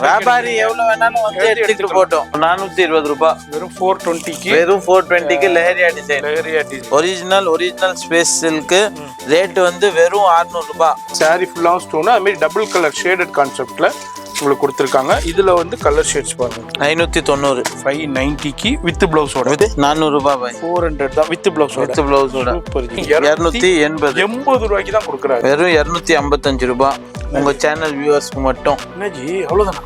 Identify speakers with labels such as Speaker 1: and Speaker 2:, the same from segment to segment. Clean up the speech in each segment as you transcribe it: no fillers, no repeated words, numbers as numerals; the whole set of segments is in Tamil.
Speaker 1: வியாபாரி எவ்வளவு வேணாலும் வந்து எடுத்துட்டு போட்டோம். 420 ரூபாய்
Speaker 2: வெறும் 420க்கு
Speaker 1: வெறும் 420க்கு leheriya design
Speaker 2: design
Speaker 1: original space silk rate வந்து வெறும் 600 ரூபாய்.
Speaker 2: சாரி ஃபுல்லா ஸ்டோன் அது மாதிரி டபுள் கலர் ஷேடட் கான்செப்ட்ல உங்களுக்கு கொடுத்துருக்காங்க. இதுல வந்து கலர் ஷேட்ஸ் பாருங்க
Speaker 1: 590
Speaker 2: 590க்கு வித் பிளவுஸோட
Speaker 1: 400 ரூபாய்
Speaker 2: 400 தான் வித் பிளவுஸோட
Speaker 1: சூப்பர் 280
Speaker 2: ரூபாய்க்கு தான் கொடுக்குறாங்க.
Speaker 1: வெறும் 255 ரூபாய் உங்க சேனல் வியூவர்ஸ்க்கு மட்டும்.
Speaker 2: என்னஜி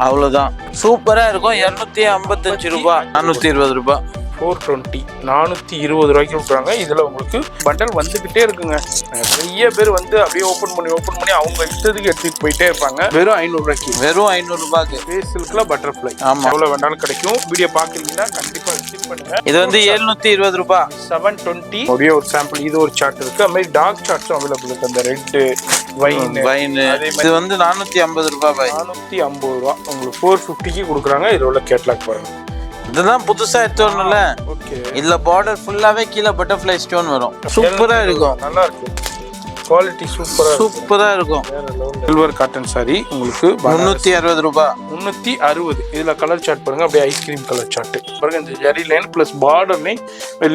Speaker 1: அவ்வளவுதான் சூப்பரா இருக்கும். 255 ரூபாய் 420 ரூபாய்
Speaker 2: 420 420 ரூபாய்க்கு கொடுக்குறாங்க. இதுல உங்களுக்கு பண்டல் வந்துகிட்டே இருக்குங்க. நிறைய பேர் வந்து அப்படியே ஓப்பன் பண்ணி அவங்க இஷ்டத்துக்கு எடுத்துட்டு போயிட்டே இருப்பாங்க. வெறும் 500 ரூபாய்க்கு
Speaker 1: வெறும் 500 ரூபாய்க்கு
Speaker 2: ஃபேஸ் சில்க்ல பட்டர்ஃப்ளை.
Speaker 1: ஆமா
Speaker 2: எவ்வளவு வேணாலும் கிடைக்கும். வீடியோ பாக்குறீங்கன்னா கண்டிப்பா விசிட் பண்ணுங்க.
Speaker 1: இது வந்து 720 ரூபாய்
Speaker 2: 720. ஒரே ஒரு சாம்பிள் இது ஒரு சார்ட் இருக்கு. அது மாதிரி டார்க் சார்ட்ஸும் அவைலபிள் இருக்கு. அந்த ரெட் வைன்
Speaker 1: இது வந்து 450 ரூபாய்
Speaker 2: 450 ரூபா உங்களுக்கு 450க்கு கொடுக்குறாங்க. இதுல உள்ள கேட்லாக் பாருங்க.
Speaker 1: இதுதான் புதுசா எடுத்து வரணும்ல. இதுல பார்டர் ஃபுல்லாவே கீழே பட்டர்ஃப்ளை ஸ்டோன் வரும். சூப்பரா இருக்கும்.
Speaker 2: நல்லா இருக்கு. குவாலிட்டி சூப்பரா இருக்கும். சில்வர் காட்டன் சாரி உங்களுக்கு
Speaker 1: 360 ரூபாய்
Speaker 2: 360. இதுல கலர் சார்ட் பாருங்க. அப்படியே ஐஸ்கிரீம் கலர் சார்ட் பாருங்க. இந்த zari line plus border line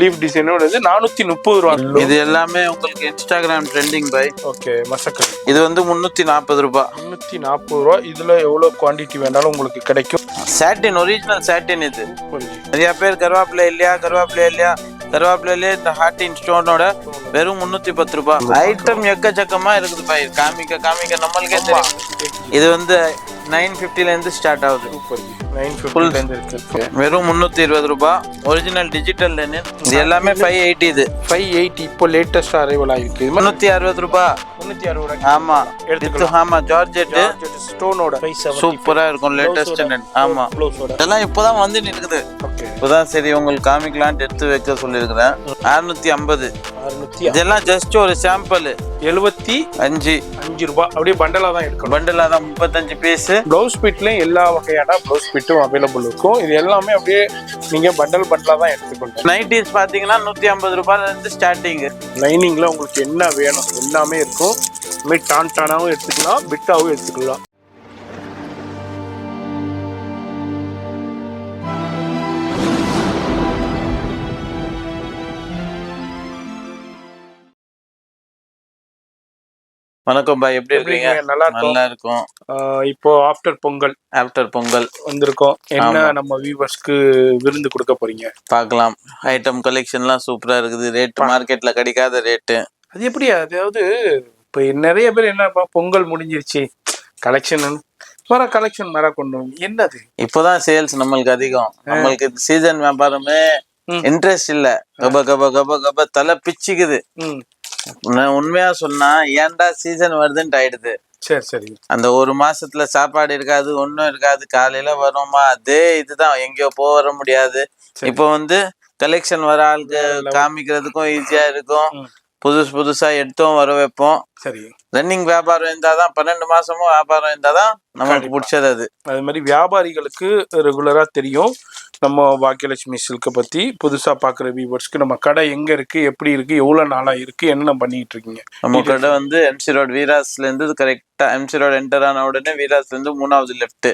Speaker 2: leaf டிசைனோட 430 ரூபா.
Speaker 1: இது எல்லாமே உங்களுக்கு இன்ஸ்டாகிராம் ட்ரெண்டிங் பை.
Speaker 2: ஓகே மசக்கல்.
Speaker 1: இது வந்து 340 ரூபாய்
Speaker 2: 340 ரூபா. இதுல எவ்வளவு குவாண்டிட்டி வேணாலும் உங்களுக்கு கிடைக்கும்.
Speaker 1: சாட்டின் ஒரிஜினல் சாட்டின். இது நிறைய பேர் கருவேப்பிலை இல்லையா இந்த ஹார்டின் ஸ்டோனோட வெறும் 310 ரூபாய். ஐட்டம் எக்கச்சக்கமா இருக்குது பாய். காமிக்க நம்மளுக்கே தெரியும். இது வந்து 950 இருந்து ஸ்டார்ட் ஆகுது.
Speaker 2: 950 இருந்து இருக்கு.
Speaker 1: வெறும் 320 ரூபாய் ஒரிஜினல் டிஜிட்டல் லெனின். இது எல்லாமே 580. இது
Speaker 2: 580 இப்போ லேட்டஸ்ட் அரைவல் ஆயிருக்கு.
Speaker 1: 360 ரூபாய்
Speaker 2: 360.
Speaker 1: ஆமா ஆமா ஜார்ஜெட்
Speaker 2: ஸ்டோனோட
Speaker 1: சூப்பரா இருக்கும். லேட்டஸ்ட் ஆமா இதெல்லாம் இப்பதான் வந்து நிற்குது. இப்பதான் சரி உங்களுக்கு காமிக்கலான்ட்டு எடுத்து வைக்க சொல்லியிருக்கிறேன். 650. இதெல்லாம் ஜஸ்ட் ஒரு சாம்பிள்
Speaker 2: 75 ரூபாய். அப்படியே பண்டலா தான் எடுக்கணும்.
Speaker 1: பண்டலா தான் 35 பீஸ்.
Speaker 2: பிளவுஸ் பிட்லயும் எல்லா வகையான பிளவுஸ் பிட்டும் அவைலபிள் இருக்கும். இது எல்லாமே அப்படியே நீங்க பண்டலா தான் எடுத்துக்கணும்.
Speaker 1: நைட்டிஸ் பாத்தீங்கன்னா 150 ரூபாயில இருந்து ஸ்டார்டிங்.
Speaker 2: லைனிங்ல உங்களுக்கு என்ன வேணும் எல்லாமே இருக்கும். டான்டானாவும் எடுத்துக்கலாம், பிட்டாவும் எடுத்துக்கலாம்.
Speaker 1: வணக்கம் பாய், எப்படி இருக்கீங்க? நல்லா இருக்கும்.
Speaker 2: இப்போ ஆஃப்டர் பொங்கல் வந்திருக்கோம். என்ன நம்ம வியூவர்ஸ்க்கு விருந்து கொடுக்க போறீங்க?
Speaker 1: பார்க்கலாம். ஐட்டம் கலெக்ஷன்லாம் சூப்பரா இருக்குது. ரேட் மார்க்கெட்ல கிடைக்காத ரேட்டு.
Speaker 2: அது எப்படி? அதாவது இப்போ நிறைய பேர் என்ன பொங்கல் முடிஞ்சிருச்சு கலெக்ஷன் வர கொண்டு என்னது
Speaker 1: இப்போதான் சேல்ஸ் நம்மளுக்கு அதிகம். நம்மளுக்கு சீசன் வியாபாரமே இன்ட்ரெஸ்ட் இல்ல. கப தலை பிச்சுக்குது. உண்மையா சொன்னா ஏன்டா சீசன் வருதுன்னு ஆயிடுது.
Speaker 2: சரி
Speaker 1: அந்த ஒரு மாசத்துல சாப்பாடு இருக்காது, ஒன்னும் இருக்காது. காலையில வருமா அதே இதுதான், எங்கேயோ வர முடியாது. இப்போ வந்து கலெக்ஷன் வர ஆளுக்கு காமிக்கிறதுக்கும் ஈஸியா இருக்கும். புதுசா எடுத்தும் வர வைப்போம்.
Speaker 2: சரி
Speaker 1: ரன்னிங் வியாபாரம் இருந்தாதான் 12 மாசமும் வியாபாரம் இருந்தாதான் நமக்கு பிடிச்சது.
Speaker 2: அது மாதிரி வியாபாரிகளுக்கு ரெகுலரா தெரியும் நம்ம பாக்கியலட்சுமி சில்கை பத்தி. புதுசா பாக்குற வியூவர்ஸ்க்கு நம்ம கடை எங்க இருக்கு, எப்படி இருக்கு, எவ்வளவு நாளா இருக்கு, என்ன பண்ணிட்டு இருக்கீங்க?
Speaker 1: நம்ம கடை வந்து எம்சி ரோட் வீராஸ்ல இருந்து கரெக்டா எம்சி ரோட் என்டர் ஆன உடனே வீராஸ்ல இருந்து 3வது லெஃப்ட்.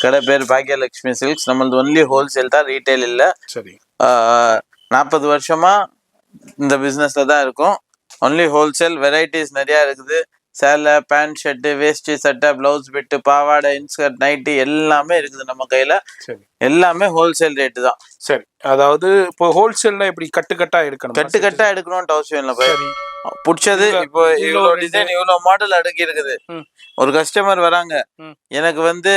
Speaker 1: கடை பேர் பாக்கியலட்சுமி சில்க்ஸ். நம்மளது ஒன்லி ஹோல்சேல் தான், ரீட்டைல் இல்ல.
Speaker 2: சரி
Speaker 1: 40 வருஷமா இந்த பிசினஸ்ல தான் இருக்கும். Only wholesale. வெரைட்டிஸ் நிறைய இருக்குது. சேலை, பேண்ட், ஷர்ட்டு, வேஷ்டி, சட்டை, பிளவுஸ் பிட்டு, பாவாடை, இன்ஸ்கர்ட், நைட்டி எல்லாமே இருக்குது நம்ம கையில. எல்லாமே ஹோல்சேல் ரேட்டு தான்.
Speaker 2: சரி, அதாவது இப்போ ஹோல்சேல்ல எப்படி கட்டுக்கட்டா எடுக்கணும்?
Speaker 1: கட்டுக்கட்டா எடுக்கணும்னு அவசியம் இல்லை. பிடிச்சது இப்போ இவ்வளவு டிசைன் இவ்வளவு மாடல் அடுக்கி இருக்குது. ஒரு கஸ்டமர் வராங்க, எனக்கு வந்து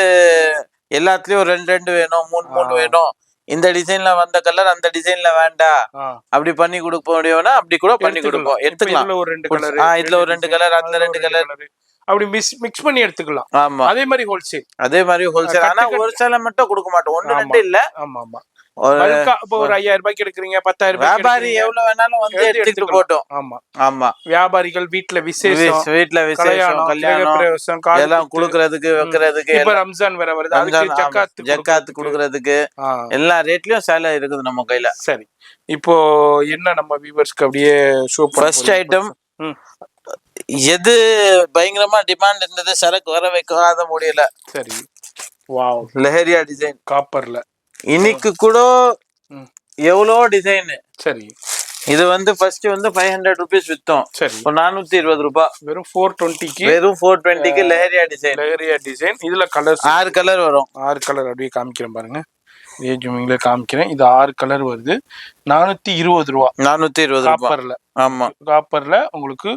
Speaker 1: எல்லாத்துலயும் 2 வேணும், 3 வேணும், இந்த டிசைன்ல வந்த கலர் அந்த டிசைன்ல வேண்டாம், அப்படி பண்ணி கொடுக்க முடியும்னா அப்படி கூட பண்ணி கொடுப்போம். எடுத்துக்கலாம். இதுல ஒரு 2 கலர் அதுல 2 கலர்
Speaker 2: அப்படி மிக்ஸ் பண்ணி எடுத்துக்கலாம்.
Speaker 1: ஆமா
Speaker 2: அதே மாதிரி ஹோல்சேல்.
Speaker 1: ஆனா ஒரு சேலை மட்டும் கொடுக்க மாட்டோம். 1 2 இல்ல.
Speaker 2: ஆமா ஒரு 5000 ரூபாய்க்கு எடுக்கிறீங்க, 10,000
Speaker 1: வியாபாரி எவ்வளவு வேணாலும் வந்து எடுத்துட்டு போட்டோம். ஆமா
Speaker 2: வியாபாரிகள் வீட்டுல விசேஷம், கல்யாணம்
Speaker 1: எல்லாம் குடுக்கறதுக்கு வைக்கிறதுக்கு.
Speaker 2: இப்ப ரம்ஜான் வேற வருது,
Speaker 1: ஜக்காத்து குடுக்கறதுக்கு எல்லா ரேட்லயும் சேலை இருக்குது நம்ம கையில.
Speaker 2: சரி, இப்போ என்ன நம்ம வியூவர்ஸ்க்கு அப்படியே ஷோ
Speaker 1: ஃபர்ஸ்ட் ஐட்டம் எது பயங்கரமா டிமாண்ட் இருந்தது, சரக்கு வர வைக்காத முடியல.
Speaker 2: சரி வாவ்,
Speaker 1: லெஹரியா டிசைன்
Speaker 2: காப்பர்ல.
Speaker 1: இன்னைக்கு கூட எவ்வளோ டிசைன்.
Speaker 2: சரி,
Speaker 1: இது வந்து ஃபர்ஸ்ட் வந்து 500 ருபீஸ் வித்தோம்.
Speaker 2: சரி,
Speaker 1: இப்போ 420 ரூபாய்.
Speaker 2: வெறும் 420க்கு
Speaker 1: வெறும் 420க்கு லெஹரியா டிசைன்.
Speaker 2: லெஹரியா டிசைன். இதுல கலர்ஸ்
Speaker 1: 6 கலர் வரும்.
Speaker 2: 6 கலர் அப்படியே காமிக்கிறேன் பாருங்க. இதே ஜூமிங்ல காமிக்கிறேன். இது 6 கலர் வருது. 420 ரூபா.
Speaker 1: 420 ரூபாய்.
Speaker 2: காப்பர்ல.
Speaker 1: ஆமா,
Speaker 2: காப்பர்ல உங்களுக்கு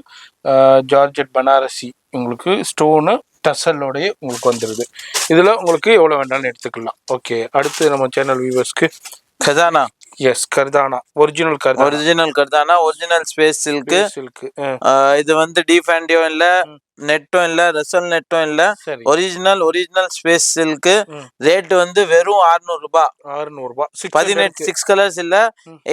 Speaker 2: ஜார்ஜெட் பனாரசி உங்களுக்கு ஸ்டோனு டசலோடய உங்களுக்கு வந்துருது. இதுல உங்களுக்கு எவ்வளவு வேண்டாலும் எடுத்துக்கலாம். ஓகே, அடுத்து நம்ம சேனல் வியூவர்ஸ்க்கு
Speaker 1: Kardana.
Speaker 2: Yes, Kardana original Kardana.
Speaker 1: Original Kardana, original space silk. இது வந்து டிஃபாண்டியும் இல்ல, நெட்டும் இல்ல, ரெசல் நெட்டும் இல்ல,
Speaker 2: சரி,
Speaker 1: ஒரிஜினல் ஸ்பேஸ் சில்க். ரேட் வந்து வெறும் 600 ரூபாய்.
Speaker 2: 600 ரூபாய்.
Speaker 1: 18 6 கலர்ஸ் இல்ல,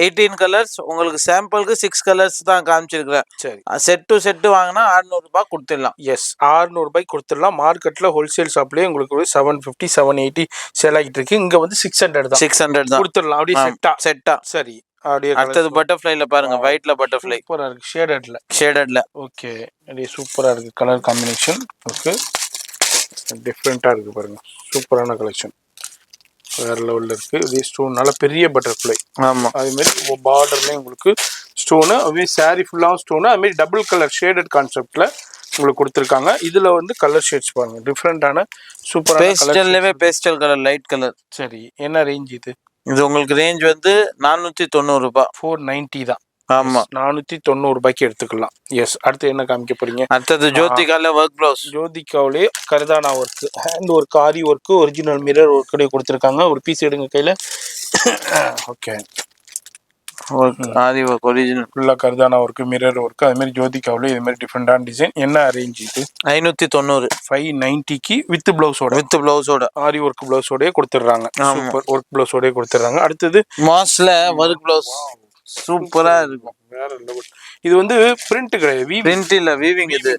Speaker 1: 18 கலர்ஸ். உங்களுக்கு சாம்பிளுக்கு 6 கலர்ஸ் தான் காமிச்சிருக்கிறேன்.
Speaker 2: சரி,
Speaker 1: செட் டு செட் வாங்கினா 600 ரூபாய் கொடுத்துடலாம்.
Speaker 2: எஸ், 600 ரூபாய்க்கு கொடுத்துடலாம். மார்க்கெட்ல ஹோல்சேல் ஷாப்லயே உங்களுக்கு 750 780 சேல் ஆகிட்டு இருக்கு. இங்க வந்து 600 தான்.
Speaker 1: 600 தான்
Speaker 2: கொடுத்துடலாம். அப்படியே செட்டா. சரி, அப்படியே
Speaker 1: அடுத்தது பட்டர்ஃப்ளைல பாருங்க. ஒயிட்ல பட்டர்ஃப்ளை
Speaker 2: சூப்பரா இருக்கு. ஷேடட்ல. ஓகே, அப்படியே சூப்பரா இருக்கு. கலர் காம்பினேஷன் ஓகே, டிஃப்ரெண்டா இருக்கு பாருங்க. சூப்பரான கலெக்ஷன், வேற லெவல்ல இருக்கு. இதே ஸ்டோன் நல்ல பெரிய பட்டர்ஃப்ளை.
Speaker 1: ஆமா,
Speaker 2: அதே மாதிரி பார்டர்லயும் உங்களுக்கு ஸ்டோனு, அப்படியே சாரி ஃபுல்லாகவும் ஸ்டோனு, அது மாதிரி டபுள் கலர் ஷேடட் கான்செப்ட்ல உங்களுக்கு கொடுத்துருக்காங்க. இதுல வந்து கலர் ஷேட்ஸ் பாருங்க, டிஃப்ரெண்டான சூப்பரான colour.
Speaker 1: Pastel colour, light colour.
Speaker 2: சரி, என்ன ரேஞ்ச் இது?
Speaker 1: இது உங்களுக்கு ரேஞ்ச் வந்து 490 ரூபாய்.
Speaker 2: 490 தான்.
Speaker 1: ஆமா,
Speaker 2: 490 ரூபாய்க்கு எடுத்துக்கலாம். எஸ், அடுத்து என்ன காமிக்க போறீங்க?
Speaker 1: அடுத்தது ஜோதிகால ஒர்க் ப்ளவுஸ்.
Speaker 2: ஜோதிகாவிலே Kardana work, hand work, aari work, original mirror work கொடுத்துருக்காங்க. ஒரு பீஸ் எடுங்க கையில. ஓகே,
Speaker 1: ஆரி ஒர்க் ஒரிஜினல்
Speaker 2: ஃபுல்லா கர்தானா ஒர்க், மிரர் ஒர்க். அது மாதிரி ஜோதிகாவிலே இது மாதிரி டிஃப்ரெண்டான டிசைன். என்ன ரேஞ்ச் இது?
Speaker 1: 590.
Speaker 2: 590க்கு வித் பிளவுஸோட ஆரி ஒர்க் பிளவுஸோடய கொடுத்துட்றாங்க. சூப்பர், ஒர்க் பிளவுஸோடய கொடுத்துட்றாங்க. அடுத்தது
Speaker 1: மாஸ்ல ஒர்க் பிளவுஸ் சூப்பரா இருக்கும்.
Speaker 2: வேற லெவல். இது வந்து பிரிண்ட் கிடையாது,
Speaker 1: பிரிண்ட் இல்ல, வீவிங். இது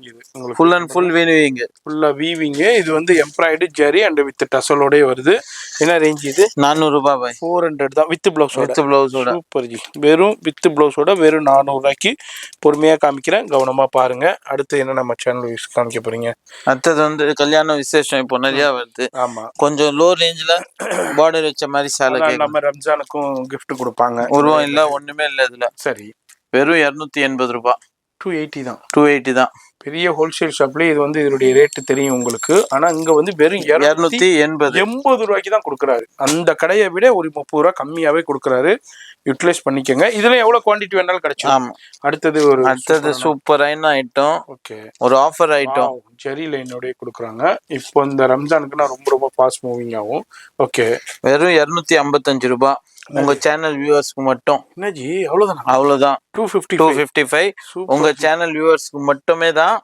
Speaker 1: ஃபுல் அண்ட் ஃபுல் வீவிங்,
Speaker 2: ஃபுல்லா வீவிங். இது வந்து எம்ப்ராய்டு ஜெரி அண்ட் வித் டசலோட வருது. என்ன ரேஞ்ச் இது?
Speaker 1: 400 ரூபாய் பாய்.
Speaker 2: 400 தான் வித் பிளவுஸோட.
Speaker 1: சூப்பர்
Speaker 2: ஜி, வெறும் வித் பிளவுஸோட வெறும் 400 ரூபாய்க்கு பொறுமையா காமிக்கிறேன், கவனமா பாருங்க. அடுத்து என்ன நம்ம சேனல் யூஸ் காமிக்க போறீங்க?
Speaker 1: அடுத்தது வந்து கல்யாண விசேஷம் இப்போ நிறைய வருது.
Speaker 2: ஆமா,
Speaker 1: கொஞ்சம் லோ ரேஞ்ச்ல பார்டர் வச்ச மாதிரி சேலை.
Speaker 2: நம்ம ரம்ஜானுக்கும் கிஃப்ட் கொடுப்பாங்க.
Speaker 1: உருவம் இல்ல, ஒண்ணுமே இல்ல இதுல.
Speaker 2: சரி,
Speaker 1: வெறும் 280 ரூபாய்.
Speaker 2: 280 தான்.
Speaker 1: 280 தான்.
Speaker 2: பெரிய ஹோல்சேல் ஷாப்ல இது வந்து இதனுடைய ரேட் தெரியும் உங்களுக்கு. ஆனா இங்க வந்து வெறும் 280 ரூபாய்க்கு தான் கொடுக்குறாரு. அந்த கடையை விட ஒரு 30 ரூபாய் கம்மியாவே கொடுக்குறாரு. யூட்டிலைஸ் பண்ணிக்கோங்க. இதுல எவ்வளவு குவான்டிட்டி வேணாலும் கிடைக்கும். அடுத்தது சூப்பரான ஐட்டம். ஓகே, ஒரு ஆஃபர் ஐட்டம் ஜெரி லைனோட கொடுக்குறாங்க. இப்போ இந்த ரம்ஜானுக்குன்னா ரொம்ப ரொம்ப ஃபாஸ்ட் மூவிங் ஆகும். ஓகே, வெறும் 255 ரூபாய். உங்க சேனல் வியூவர்ஸ்க்கு மட்டும். என்னஜி, அவ்வளவுதான். 255 உங்க சேனல் வியூவர்ஸ்க்கு மட்டுமே தான்.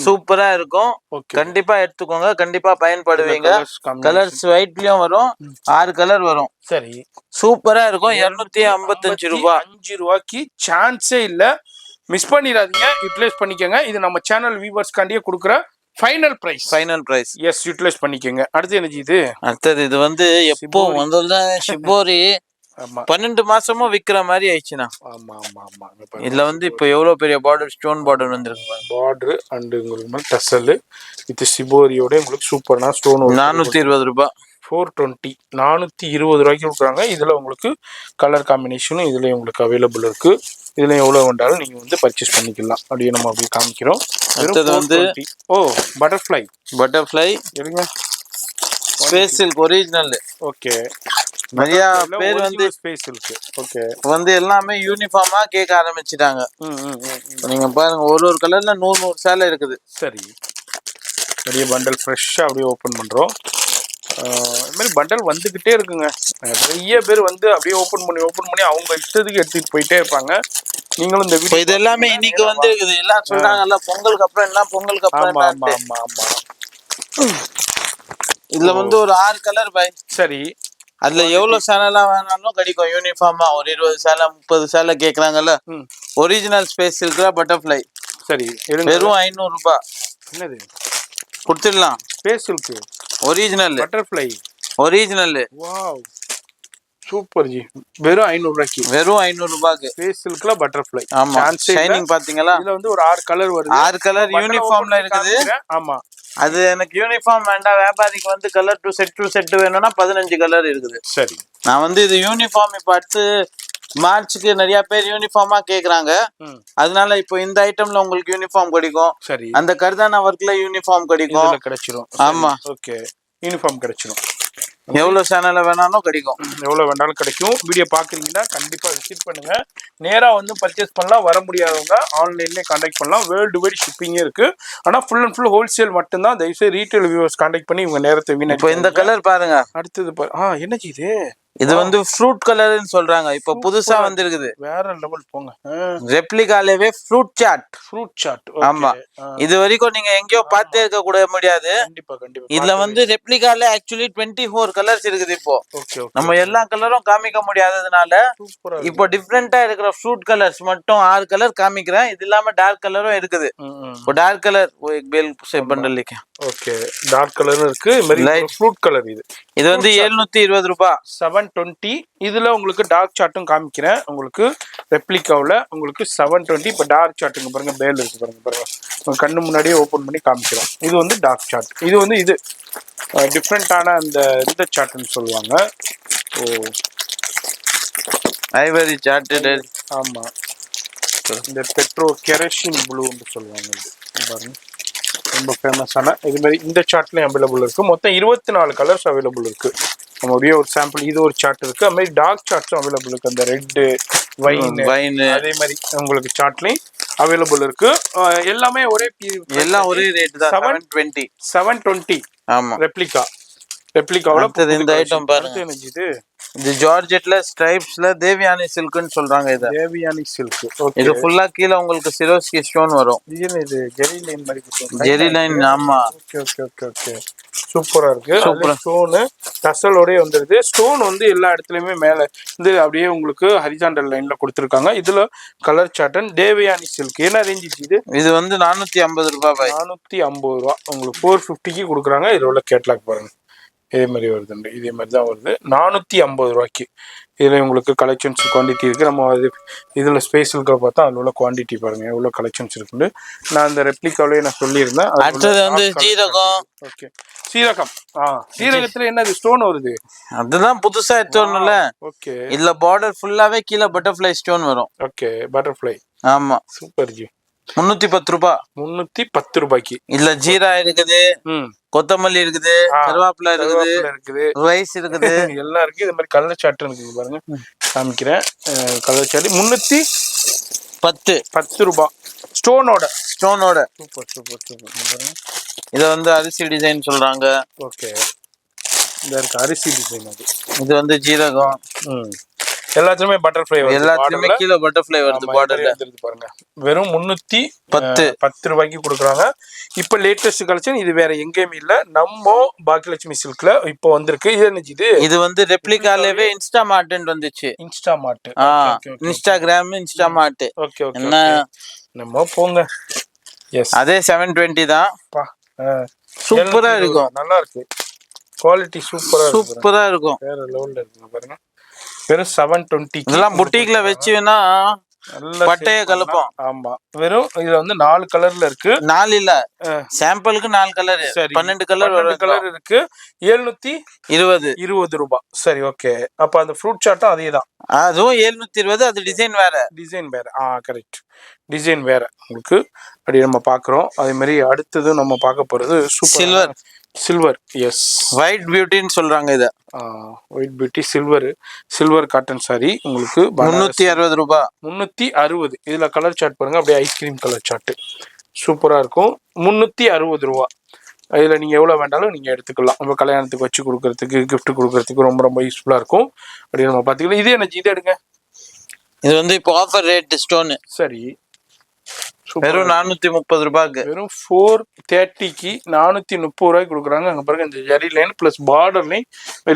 Speaker 2: சூப்பரா இருக்கும். கண்டிப்பா எடுத்துக்கோங்க, கண்டிப்பா பயன்படுவீங்க. கலர்ஸ் ஒயிட்லயும் வரும், 6 கலர் வரும். சரி, சூப்பரா இருக்கும். 255 ரூபாய். 5 ரூபாய்க்கு சான்ஸே இல்ல. மிஸ் பண்ணிடாதீங்க, யூட்டிலைஸ் பண்ணிக்கோங்க. இது நம்ம சேனல் வியூவர்ஸ்காண்டியே கொடுக்குற ஃபைனல் பிரைஸ். எஸ், யூட்டிலைஸ் பண்ணிக்கோங்க. அடுத்து என்ன இது? அடுத்தது இது வந்து எப்போ வந்ததுதான் ஷிபோரி. 12 மாசமும் விக்கிற மாதிரி ஆயிடுச்சுண்ணா. ஆமா ஆமா ஆமா. இதுல வந்து இப்போ எவ்வளவு பெரிய பார்டர், ஸ்டோன் பார்டர் வந்துருக்கு. பார்டர் அண்ட் உங்களுக்கு டசல் வித் ஷிபோரியோட உங்களுக்கு சூப்பரான ஸ்டோன். 420 ரூபாய். 420 420 ரூபாய்க்கு கொடுக்குறாங்க. இதுல உங்களுக்கு கலர் காம்பினேஷனும் இதுல உங்களுக்கு அவைலபிள் இருக்கு. இதுல எவ்வளவு வேண்டாலும் நீங்க வந்து பர்ச்சேஸ் பண்ணிக்கலாம். அப்படியே நம்ம அப்படியே காமிக்கிறோம். அடுத்தது வந்து பட்டர்ஃப்ளை எடுங்க. Space silk original. ஓகே, நிறைய பேர் வந்து ஸ்பேஸ் சில்க். ஓகே, வந்து எல்லாமே யூனிஃபார்மா கேட்க ஆரம்பிச்சிட்டாங்க. நீங்க பாருங்க, ஒரு கலர்ல 100 சேலை இருக்குது. சரி, நிறைய பண்டல் ஃப்ரெஷ்ஷா அப்படியே ஓபன் பண்றோம். இது மாதிரி பண்டல் வந்துகிட்டே இருக்குங்க. நிறைய பேர் வந்து அப்படியே ஓபன் பண்ணி அவங்க இஷ்டத்துக்கு எடுத்துட்டு போயிட்டே இருப்பாங்க. நீங்களும் இந்த வீடியோ இது எல்லாமே இன்னைக்கு வந்து இருக்குது. எல்லாம் சொல்றாங்கல்ல, பொங்கலுக்கு அப்புறம் என்ன, பொங்கலுக்கு அப்புறம். ஆமா ஆமா ஆமா. இதுல வந்து ஒரு 6 கலர் பாய். சரி, அதுல எவ்வளவு சேனலா வேணாலும் கிடைக்கும். யூனிஃபார்மா ஒரு 20 சேலை 30 சேலை கேக்குறாங்கல்ல. ஒரிஜினல் ஸ்பேஸ் சில்க்ல பட்டர்ஃப்ளை. சரி, வெறும் 500 ரூபாய். என்னது கொடுத்துடலாம். Space silk original butterfly original. Wow, super ji. வெறும் 500 ரூபாய்க்கு. வெறும் 500 ரூபாய்க்கு ஸ்பேஸ் சில்க்ல பட்டர்ஃப்ளை. ஆமா, ஷைனிங் பாத்தீங்களா? இதுல வந்து ஒரு 6 கலர் வருது. 6 கலர் யூனிஃபார்ம்ல இருக்குது. ஆமா,
Speaker 1: அது எனக்கு யூனிஃபார்ம் வேண்டாம், வியாபாரிக்கு வந்து கலர் டு செட் வேணும்னா 15 கலர் இருக்குது.
Speaker 2: சரி,
Speaker 1: நான் வந்து இது யூனிஃபார்ம் இப்போ அடுத்து மார்ச்சுக்கு நிறைய பேர் யூனிஃபார்மா கேக்குறாங்க. அதனால இப்போ இந்த ஐட்டம்ல உங்களுக்கு யூனிஃபார்ம் கிடைக்கும்.
Speaker 2: சரி,
Speaker 1: அந்த கர்தானா ஒர்க்ல யூனிஃபார்ம் கிடைக்கும்.
Speaker 2: கிடைச்சிரும்.
Speaker 1: ஆமா,
Speaker 2: ஓகே, யூனிஃபார்ம் கிடைச்சிரும்.
Speaker 1: எவ்வளவு சேனல்ல வேணாலும் கிடைக்கும்.
Speaker 2: எவ்வளவு வேணாலும் கிடைக்கும். வீடியோ பாக்குறீங்கன்னா கண்டிப்பா விசிட் பண்ணுங்க. நேரா வந்து பர்ச்சேஸ் பண்ணலாம். வர முடியாதவங்க ஆன்லைன்லயே கான்டாக்ட் பண்ணலாம். வேர்ல்டு வைட் ஷிப்பிங்கே இருக்கு. ஆனா ஃபுல் அண்ட் ஃபுல் ஹோல்சேல் மட்டும்தான். தயவுசெய்து ரீட்டைல் வியூவர்ஸ் கான்டாக்ட் பண்ணி உங்க நேரத்தை வீணாக்க.
Speaker 1: இப்போ இந்த கலர் பாருங்க.
Speaker 2: அடுத்தது என்ன இது?
Speaker 1: இது வந்து ஃப்ரூட் கலர்னு சொல்றாங்க. இப்போ புதுசா வந்திருக்குது.
Speaker 2: வேற லெவல் போங்க.
Speaker 1: ரெப்ளிகாலேவே ஃப்ரூட் சாட். ஆமா, இது வரைக்கும் நீங்க எங்கேயோ பார்த்தே இருக்க கூட முடியாது.
Speaker 2: கண்டிப்பா கண்டிப்பா.
Speaker 1: இதுல வந்து ரெப்ளிகால ஆக்சுவலி 24 கலர்ஸ் இருக்குது. இப்போ நம்ம எல்லா கலரும் காமிக்க முடியாததுனால இப்போ டிஃப்ரெண்டா இருக்கிற ஃப்ரூட் கலர்ஸ் மட்டும் 6 கலர் காமிக்கிறேன். இது இல்லாம டார்க் கலரும் இருக்குது. இப்போ டார்க் கலர் बेल से बंडल लेके.
Speaker 2: ஓகே, டார்க் கலரும் இருக்கு. Light fruit colour. இது
Speaker 1: வந்து 720 ரூபாய்,
Speaker 2: 720. இதுல உங்களுக்கு டார்க் சார்ட்டும் காமிக்கிறேன். உங்களுக்கு ரெப்ளிகாவுல உங்களுக்கு 720. இப்போ டார்க் சார்ட்டுங்க பாருங்க, பேல் இருக்கு பாருங்க. உங்க கண்ணு முன்னாடியே ஓபன் பண்ணி காமிக்கிறோம். இது வந்து டார்க் சார்ட். இது வந்து இது டிஃப்ரெண்டான அந்த இந்த சார்ட்னு சொல்லுவாங்க.
Speaker 1: Ivory chart.
Speaker 2: ஆமா, இந்த பெட்ரோ கெரசின் ப்ளூன்னு சொல்லுவாங்க. இது பாருங்க, ரொம்ப ஃபேமஸான இது மாதிரி இந்த சார்ட்லயும் அவைலபிள் இருக்கு. மொத்தம் 24 கலர்ஸ் அவைலபிள் இருக்கு. நம்ம அப்படியே ஒரு சாம்பிள் இது ஒரு சார்ட் இருக்கு. அது மாதிரி டார்க் சார்ட்ஸும் அவைலபிள் இருக்கு. அந்த ரெட் வைன் அதே மாதிரி உங்களுக்கு சார்ட்லயும் அவைலபிள் இருக்கு. எல்லாமே எல்லாம் ஒரே ரேட் தான். 720. ஆமா, ரெப்ளிகாவுல
Speaker 1: இந்த ஐட்டம் பாருங்க. இது ஜார்ஜெட்ல ஸ்ட்ரைப்ஸ்ல தேவியானி சில்க்னு சொல்றாங்க. இது
Speaker 2: தேவியானி சில்க்.
Speaker 1: இது ஃபுல்லா கீழ உங்களுக்கு சிரோஸ்கி ஸ்டோன் வரும்.
Speaker 2: இது ஜெரி லைன் மாதிரி இருக்கு.
Speaker 1: ஜெரி லைன். ஆமா,
Speaker 2: ஓகே. சூப்பரா இருக்கு. சூப்பரா ஸ்டோன் டசலோட வந்துருது. ஸ்டோன் வந்து எல்லா இடத்துலயுமே மேல வந்து அப்படியே உங்களுக்கு ஹரிசாண்டல் லைன்ல கொடுத்துருக்காங்க. இதுல கலர் சாட்டன் தேவியானி சில்க். என்ன ரேஞ்ச் இது?
Speaker 1: இது வந்து 450 ரூபாய்.
Speaker 2: 450 ரூபா உங்களுக்கு 450க்கு கொடுக்குறாங்க. இதுல உள்ள கேட்லாக் பாருங்க, இதே மாதிரி வருதுண்டு. இதே மாதிரி தான் வருது 450 ரூபாய்க்கு. இதில் உங்களுக்கு கலெக்ஷன்ஸ் குவான்டிட்டி இருக்குது. நம்ம அது இதில் ஸ்பேஸுக்கு பார்த்தா அதில் உள்ள குவான்டிட்டி பாருங்கள் எவ்வளோ கலெக்ஷன்ஸ் இருக்குன்னு. நான் அந்த ரெப்ளிகாவிலே நான் சொல்லியிருந்தேன்.
Speaker 1: அடுத்தது வந்து சீரகம்.
Speaker 2: ஓகே, சீரகம். சீரகத்தில் என்ன ஸ்டோன் வருது?
Speaker 1: அதுதான் புதுசா எடுத்தோம்ல.
Speaker 2: ஓகே,
Speaker 1: இதுல பார்டர் ஃபுல்லாவே கீழே பட்டர்ஃப்ளை ஸ்டோன் வரும்.
Speaker 2: Okay, butterfly.
Speaker 1: ஆமா,
Speaker 2: சூப்பர் ஜி.
Speaker 1: 310 ரூபாய்.
Speaker 2: 310 ரூபாய்க்கு.
Speaker 1: இதுல ஜீரா இருக்குது, கொத்தமல்லி இருக்குது, கருவேப்பிலை இருக்குது, ரைஸ் இருக்குது,
Speaker 2: எல்லாம் இருக்கு. இது மாதிரி கலர் சாட் இருக்குது பாருங்க, காமிக்கிறேன். கலர் சாட் 310 ரூபாய் ஸ்டோனோட. சூப்பர்.
Speaker 1: இத வந்து அரிசி டிசைன் சொல்றாங்க.
Speaker 2: ஓகே, இந்த இருக்கு அரிசி டிசைன்.
Speaker 1: இது வந்து ஜீரகம்.
Speaker 2: எல்லாத்துலயுமே பட்டர்ஃப்ளை வருது.
Speaker 1: எல்லாத்துலயுமே கீழ பட்டர்ஃப்ளை வருது பார்டர்ல.
Speaker 2: பாருங்க, வெறும் 310 ரூபாய்க்கு கொடுக்குறாங்க. இப்ப லேட்டஸ்ட் கலெக்ஷன். இது வேற எங்கேயுமே இல்ல, நம்ம பாக்கியலட்சுமி சில்க்ல இப்போ வந்திருக்கு. இது என்ன? இது வந்து
Speaker 1: ரெப்ளிகாலேவே இன்ஸ்டாமார்ட்னு வந்துச்சு. இன்ஸ்டாகிராம் இன்ஸ்டாமார்ட்.
Speaker 2: ஓகே, என்ன நம்ம போங்க. எஸ்,
Speaker 1: அதே 720 தான். சூப்பரா இருக்கும்,
Speaker 2: நல்லா இருக்கு. குவாலிட்டி சூப்பரா இருக்கும். வேற லெவல்ல இருக்கு பாருங்க. வெறும் 720.
Speaker 1: இதெல்லாம் புட்டிக்ல வச்சுனா பட்டைய கலப்போம்.
Speaker 2: ஆமா, வெறும் இதுல வந்து 4 கலர்ல இருக்கு.
Speaker 1: 4 இல்ல, சாம்பிளுக்கு 4 கலர். 12 கலர்
Speaker 2: இருக்கு. 720 ரூபாய். சரி, ஓகே. அப்ப அந்த ஃப்ரூட் சாட்டும் அதே தான்.
Speaker 1: அதுவும் 720. அது டிசைன் வேற.
Speaker 2: கரெக்ட், டிசைன் வேற உங்களுக்கு. அப்படி நம்ம பாக்குறோம். அதே மாதிரி அடுத்தது நம்ம பார்க்க போறது சில்வர். எஸ்,
Speaker 1: ஒயிட் பியூட்டின்னு சொல்றாங்க. இத
Speaker 2: white beauty silver cotton sorry உங்களுக்கு
Speaker 1: 360 ரூபாய்.
Speaker 2: 360. இதுல கலர் சார்ட் பாருங்க, அப்படியே ஐஸ்கிரீம் கலர் சார்ட் சூப்பரா இருக்கும். 360 ரூபாய். இதுல நீங்க எவ்வளவு வேண்டாலும் நீங்க எடுத்துக்கலாம். நம்ம கல்யாணத்துக்கு வச்சு கொடுக்கறதுக்கு, கிஃப்ட் கொடுக்கறதுக்கு ரொம்ப யூஸ்ஃபுல்லா இருக்கும். அப்படி நம்ம பாத்துக்கலாம். இதே என்ன? இது எடுங்க.
Speaker 1: இது வந்து இப்போ ஆஃபர் ரேட் ஸ்டோன்.
Speaker 2: சரி,
Speaker 1: வெறும் 430 ரூபாய்க்கு.
Speaker 2: வெறும் 430க்கு 430 ரூபாய்க்கு கொடுக்குறாங்க. அங்க பாருங்க, இந்த zari line plus border line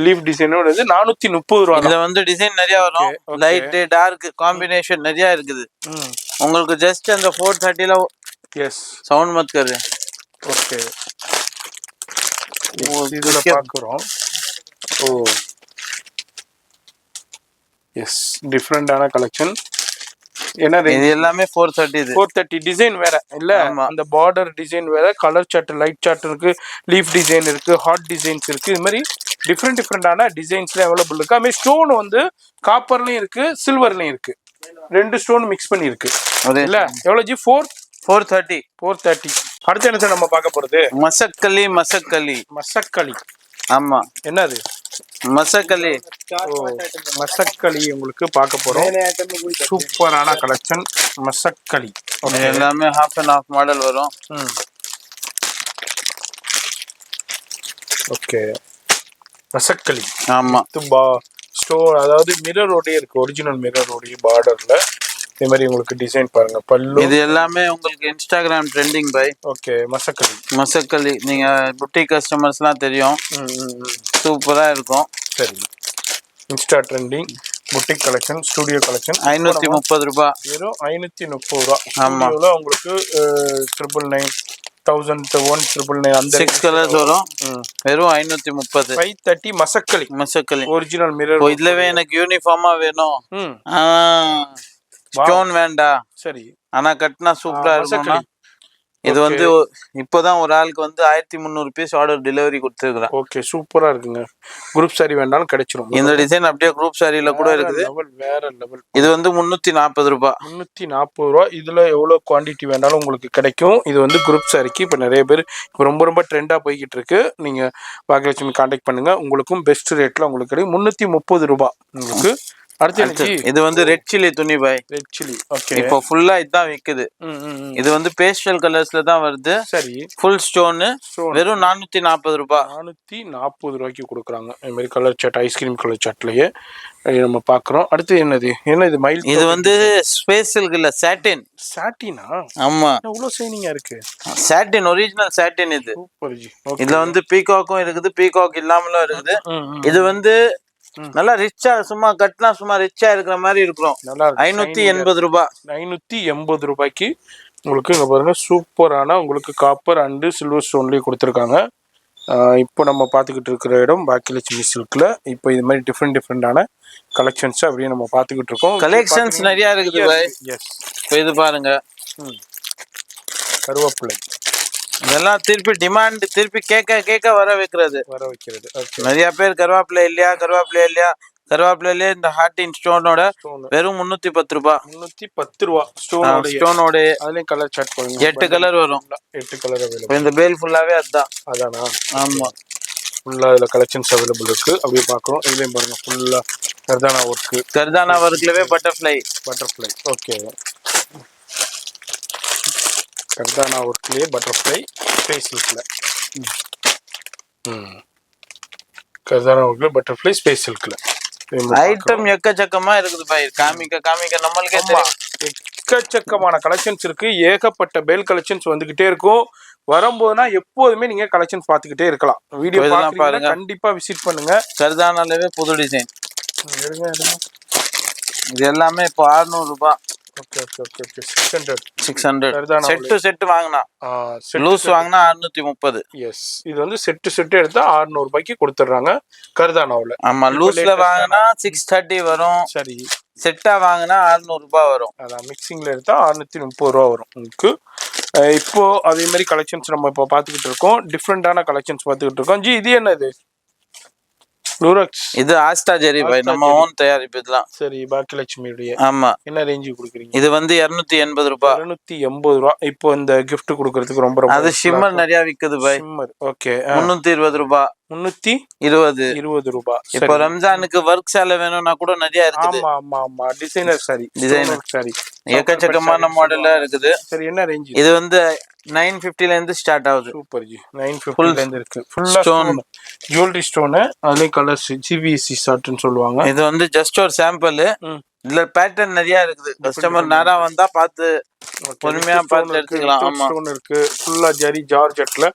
Speaker 2: leaf டிசைனோட 430 ரூபாய்.
Speaker 1: இதுல வந்து டிசைன் நிறைய வரும். லைட் டார்க் காம்பினேஷன் நிறைய இருக்குது. உங்களுக்கு ஜஸ்ட் அந்த 430ல. எஸ், சவுண்ட் மத் கரு.
Speaker 2: ஓகே, இதுல பாக்குறோம். எஸ், டிஃப்ரெண்டான கலெக்ஷன். என்ன
Speaker 1: இது
Speaker 2: ரேஞ்ச்?
Speaker 1: எல்லாமே 430 இது.
Speaker 2: 430. டிசைன் வேற இல்ல, அந்த பார்டர் டிசைன் வேற, கலர் சார்ட், லைட் சார்ட் இருக்கு, லீஃப் டிசைன் இருக்கு, ஹார்ட் டிசைன்ஸ் இருக்கு. இது மாதிரி டிஃப்ரெண்டான டிசைன்ஸ்ல அவைலபிள் இருக்கு. அதுமாதிரி ஸ்டோன் வந்து காப்பர்லயும் இருக்கு, சில்வர்லயும் இருக்கு, 2 ஸ்டோன் மிக்ஸ் பண்ணி இருக்கு இல்ல. எவ்வளவு ஜி?
Speaker 1: 430.
Speaker 2: 430. அடுத்து என்ன சார் நம்ம பார்க்க போறது?
Speaker 1: மசக்களி.
Speaker 2: மசக்களி.
Speaker 1: ஆமா,
Speaker 2: என்னது?
Speaker 1: மசக்களி.
Speaker 2: மசக்களி உங்களுக்கு பார்க்க போறோம். சூப்பரான கலெக்ஷன் மசக்களி.
Speaker 1: எல்லாமே ஹாஃப் அண்ட் ஹாஃப் மாடல் வரும்.
Speaker 2: ஓகே, மசக்களி.
Speaker 1: ஆமா,
Speaker 2: ஸ்டோன், அதாவது மிரரோடய இருக்கு, ஒரிஜினல் மிரரோடய பார்டர்ல. இதே மாதிரி உங்களுக்கு டிசைன் பாருங்க, பல்லு.
Speaker 1: இது எல்லாமே உங்களுக்கு இன்ஸ்டாகிராம் ட்ரெண்டிங் பை.
Speaker 2: ஓகே, மசக்களி
Speaker 1: நீங்க புட்டிக் கஸ்டமர்ஸ்லாம் தெரியும், சூப்பரா இருக்கும்.
Speaker 2: சரி, Insta trending boutique collection, studio collection.
Speaker 1: 530 ரூபாய்.
Speaker 2: வெறும் 530 ரூபா.
Speaker 1: ஆமா,
Speaker 2: உங்களுக்கு 999, 1001, அந்த
Speaker 1: 6 கலர்ஸ் வரும். வெறும் 530.
Speaker 2: 530 மசக்களி ஒரிஜினல் மிரர்.
Speaker 1: இதுலவே எனக்கு யூனிஃபார்மா வேணும், ஸ்டோன் வேண்டாம்,
Speaker 2: சரி,
Speaker 1: ஆனா கட்டினா சூப்பரா இருக்கும். இது வந்து இப்போதான் ஒரு ஆளுக்கு வந்து 1300 பீஸ் ஆர்டர் டெலிவரி கொடுத்துருக்கேன்.
Speaker 2: ஓகே, சூப்பரா இருக்குங்க. குரூப் சாரி வேணாலும் கிடைச்சிரும்.
Speaker 1: இந்த டிசைன் அப்படியே குரூப் சாரியில கூட இருக்குது.
Speaker 2: வேற லெவல்.
Speaker 1: இது வந்து 340 ரூபாய்.
Speaker 2: 340 ரூபா. இதுல எவ்வளவு குவான்டிட்டி வேணாலும் உங்களுக்கு கிடைக்கும். இது வந்து குரூப் சாரிக்கு இப்ப நிறைய பேர் ரொம்ப ட்ரெண்டா போய்கிட்டு இருக்கு. நீங்க பாக்கியலட்சுமி கான்டாக்ட் பண்ணுங்க, உங்களுக்கும் பெஸ்ட் ரேட்ல உங்களுக்கு கிடைக்கும். 330 ரூபாய் உங்களுக்கு. அடுத்து
Speaker 1: இது வந்து ரெட் சில்லி துணி பாய்.
Speaker 2: Red chilli. ஓகே,
Speaker 1: இப்போ ஃபுல்லா இதான் விக்குது. இது வந்து பேஸ்டல் கலர்ஸ்ல தான் வருது.
Speaker 2: சரி,
Speaker 1: ஃபுல் ஸ்டோன். வெறும் 440 ரூபாய்.
Speaker 2: 440 ரூபாய்க்கு கொடுக்குறாங்க. இந்த மாதிரி கலர் சாட், ஐஸ்கிரீம் கலர் சாட்லயே நம்ம பாக்குறோம். அடுத்து என்ன இது? மயில்.
Speaker 1: இது வந்து ஸ்பேஸ் சில்க் இல்ல, சாட்டின்.
Speaker 2: சாட்டினா?
Speaker 1: ஆமா,
Speaker 2: இவ்வளவு ஷைனிங்கா இருக்கு.
Speaker 1: சாட்டின், ஒரிஜினல் சாட்டின் இது.
Speaker 2: Super G.
Speaker 1: இதுல வந்து பீகாக்கும் இருக்குது, பீகாக் இல்லாமலும் இருக்குது. இது வந்து நல்லா ரிச்சா, சும்மா கட்டினா சும்மா ரிச்சா இருக்கிற மாதிரி இருக்கும். 580 ரூபாய்.
Speaker 2: 580 ரூபாய்க்கு உங்களுக்கு இங்க பாருங்க, சூப்பரான உங்களுக்கு காப்பர் அண்டு சில்வர் ஸ்டோன்லயே கொடுத்துருக்காங்க. இப்போ நம்ம பார்த்துக்கிட்டு இருக்கிற இடம் பாக்கியலட்சுமி சில்க்ல. இப்போ இது மாதிரி டிஃப்ரெண்டான கலெக்ஷன்ஸ் அப்படியே நம்ம பார்த்துக்கிட்டு இருக்கோம்.
Speaker 1: கலெக்ஷன்ஸ் நிறைய இருக்குது பாய்.
Speaker 2: எஸ்,
Speaker 1: இது பாருங்க,
Speaker 2: கருவேப்பிலை.
Speaker 1: இதெல்லாம் திருப்பி கேட்க வர வைக்கிறது. நிறைய பேர் கருவேப்பிலை இல்லையா, கருவேப்பிலையிலே இந்த ஹார்டின் ஸ்டோனோட வெறும் 310 ரூபாய்.
Speaker 2: 310 ரூபா
Speaker 1: ஸ்டோனோட.
Speaker 2: அதுலயும் கலர் சார்ட் பண்ணுங்க,
Speaker 1: 8 கலர் வரும்.
Speaker 2: 8 கலர் அவைலபிள்.
Speaker 1: இந்த பேல் ஃபுல்லாவே அதானா? ஆமா,
Speaker 2: ஃபுல்லா இதுல கலெக்ஷன்ஸ் அவைலபிள் இருக்கு. அப்படியே பாக்குறோம். இதுலயும் பாருங்க, ஃபுல்லா கர்தானா ஒர்க்லவே பட்டர்ஃப்ளை. ஓகே, கர்தானா ஒர்க்லயே பட்டர்ஃப்ளை ஸ்பேஸ் சில்க்ல. கர்தானா ஒர்க்ல பட்டர்ஃப்ளை ஸ்பேஸ் சில்க்ல
Speaker 1: ஐட்டம் எக்கச்சக்கமா இருக்குது பாய். காமிக்க நம்மளுக்கே தெரியும்.
Speaker 2: எக்கச்சக்கமான கலெக்ஷன்ஸ் இருக்கு. ஏகப்பட்ட பேல் கலெக்ஷன்ஸ் வந்துகிட்டே இருக்கும். வரும்போதுனா எப்போதுமே நீங்க கலெக்ஷன்ஸ் பாத்துக்கிட்டே இருக்கலாம். வீடியோ பாருங்க, கண்டிப்பா விசிட் பண்ணுங்க.
Speaker 1: கர்தானாலவே புது டிசைன். இது எல்லாமே இப்போ 600 ரூபாய்.
Speaker 2: ஓகே,
Speaker 1: 600. செட் வாங்கினா, லூஸ் வாங்கினா 630.
Speaker 2: எஸ், இது வந்து செட் எடுத்தா 600 ரூபாய்க்கு கொடுத்துறாங்க கர்தானாவுல.
Speaker 1: ஆமா, லூஸ்ல வாங்கினா 630 வரும்.
Speaker 2: சரி,
Speaker 1: செட்டா வாங்கினா 600 ரூபாய் வரும்.
Speaker 2: அதான் மிக்சிங்ல எடுத்தா 630 ரூபா வரும் உங்களுக்கு. இப்போ அதே மாதிரி கலெக்ஷன்ஸ் நம்ம இப்போ பார்த்துக்கிட்டு இருக்கோம். டிஃப்ரெண்டான கலெக்ஷன்ஸ் பார்த்துக்கிட்டு இருக்கோம். ஜி, இது என்னது?
Speaker 1: இது ஆஸ்டா ஜெரி பாய், நம்ம ஓன் தயாரிப்பு இதெல்லாம்.
Speaker 2: சரி, பாக்கியலட்சுமியுடைய.
Speaker 1: ஆமா,
Speaker 2: என்ன ரேஞ்சுக்கு கொடுக்குறீங்க?
Speaker 1: இது வந்து 280 ரூபாய்.
Speaker 2: 280 ரூபாய். இப்போ இந்த கிஃப்ட் கொடுக்கறதுக்கு ரொம்ப
Speaker 1: அது ஷிம்மர் நிறைய விக்குது பாய்.
Speaker 2: ஷிம்மர். ஓகே,
Speaker 1: 320 ரூபாய்.
Speaker 2: 320 ரூபாய்.
Speaker 1: இப்போ ரம்ஜானுக்கு ஒர்க் சேலை வேணும்னா கூட நிறைய இருக்குது.
Speaker 2: ஆமா, டிசைனர் சாரி.
Speaker 1: எக்கச்சக்கமான மாடலா இருக்குது.
Speaker 2: சரி, என்ன ரேஞ்ச்?
Speaker 1: இது வந்து 950ல இருந்து ஸ்டார்ட் ஆகுது.
Speaker 2: Super G. 950ல இருந்து இருக்கு. ஃபுல்லா ஸ்டோன், ஜுவல்லரி ஸ்டோன். அதுல கலர்ஸ் ஜிவிசி சாட்னு சொல்லுவாங்க.
Speaker 1: இது வந்து ஜஸ்ட் ஒரு சாம்பிள். இதுல பேட்டர்ன் நிறைய இருக்குது. கஸ்டமர் நேரா வந்தா பார்த்து பொறுமையா பார்த்து எடுத்துக்கலாம். ஆமா,
Speaker 2: ஸ்டோன் இருக்கு. ஃபுல்லா ஜரி ஜார்ஜெட்ல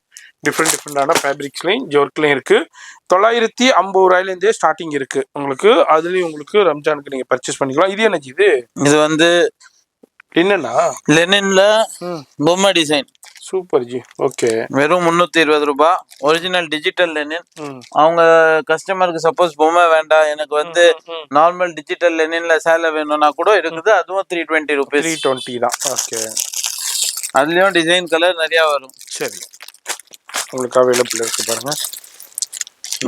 Speaker 2: டிஃப்ரெண்டான ஃபேப்ரிக்ஸ்லயும் ஜோர்க்லயும் இருக்கு. 950 ரூபாயில இருந்தே ஸ்டார்டிங் இருக்கு உங்களுக்கு. அதுலயும் உங்களுக்கு ரம்ஜானுக்கு நீங்க பர்ச்சேஸ் பண்ணிக்கலாம். இது என்ன? இது
Speaker 1: வந்து
Speaker 2: லெனின்ல
Speaker 1: பொம்மை டிசைன்.
Speaker 2: Super G. ஓகே.
Speaker 1: வெறும் 320 ரூபாய். Original digital Lenin. அவங்க கஸ்டமருக்கு சப்போஸ் பொம்மை வேண்டாம், எனக்கு வந்து நார்மல் டிஜிட்டல் லெனின்ல சேலை வேணும்னா கூட இருக்குது. அதுவும் 320 ருபீஸ்.
Speaker 2: 320 தான். ஓகே.
Speaker 1: அதுலயும் டிசைன் கலர் நிறைய வரும்.
Speaker 2: சரி, உங்களுக்கு அவைலபிள் இருக்கு பாருங்க.